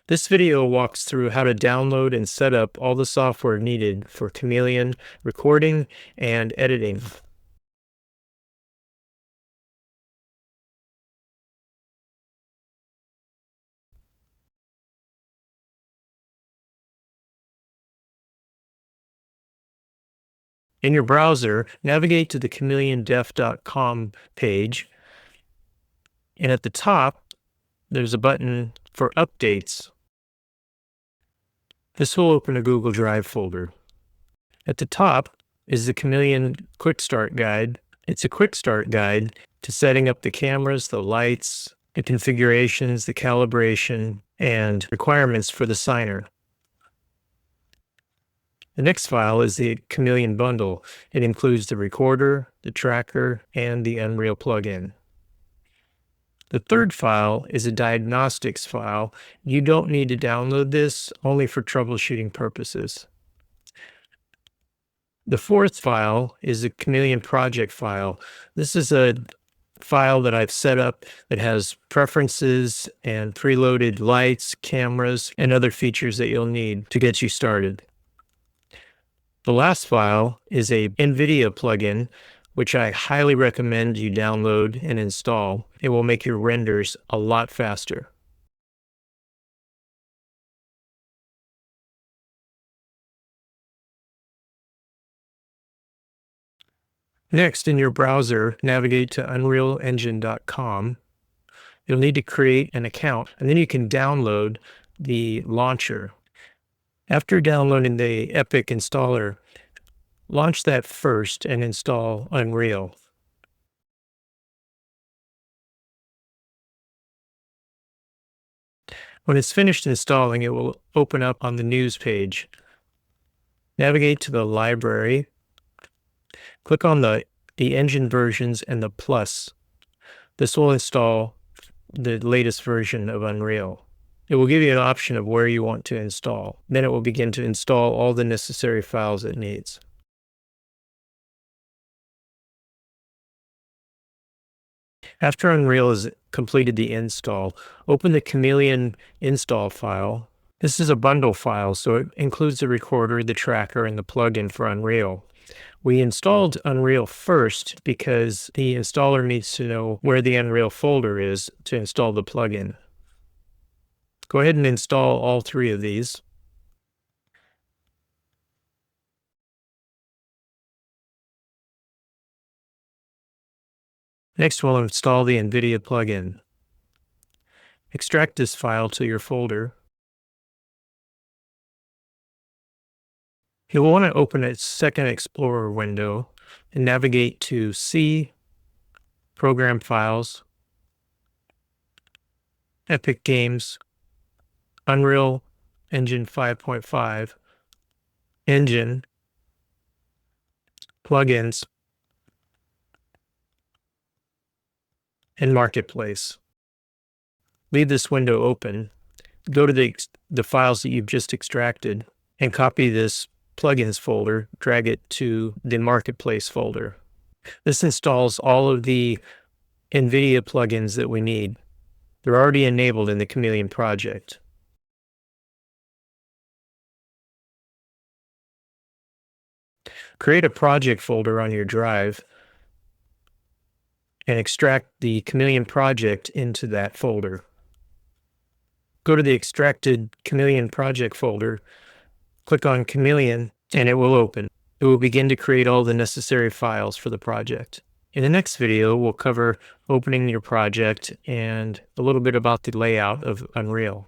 This video walks through how to download and set up all the software needed for Chameleon recording and editing. In your browser, navigate to the chameleondef.com page, and at the top, there's a button for updates. This will open a Google Drive folder. At the top is the Chameleon Quick Start Guide. It's a quick start guide to setting up the cameras, the lights, the configurations, the calibration, and requirements for the signer. The next file is the Chameleon Bundle. It includes the recorder, the tracker, and the Unreal plugin. The third file is a diagnostics file. You don't need to download this, only for troubleshooting purposes. The fourth file is a Chameleon Project file. This is a file that I've set up that has preferences and preloaded lights, cameras, and other features that you'll need to get you started. The last file is a Nvidia plugin, which I highly recommend you download and install. It will make your renders a lot faster. Next, in your browser, navigate to unrealengine.com. You'll need to create an account, and then you can download the launcher. After downloading the Epic installer, launch that first and install Unreal. When it's finished installing, it will open up on the news page. Navigate to the library. Click on the engine versions and the plus. This will install the latest version of Unreal. It will give you an option of where you want to install. Then it will begin to install all the necessary files it needs. After Unreal has completed the install, open the Chameleon install file. This is a bundle file, so it includes the recorder, the tracker, and the plugin for Unreal. We installed Unreal first because the installer needs to know where the Unreal folder is to install the plugin. Go ahead and install all three of these. Next, we'll install the Nvidia plugin. Extract this file to your folder. You'll want to open a second Explorer window and navigate to C, Program Files, Epic Games, Unreal Engine 5.5, Engine, Plugins, and Marketplace. Leave this window open. Go to the files that you've just extracted and copy this plugins folder, drag it to the Marketplace folder. This installs all of the Nvidia plugins that we need. They're already enabled in the Chameleon project. Create a project folder on your drive and extract the Chameleon project into that folder. Go to the extracted Chameleon project folder, click on Chameleon, and it will open. It will begin to create all the necessary files for the project. In the next video, we'll cover opening your project and a little bit about the layout of Unreal.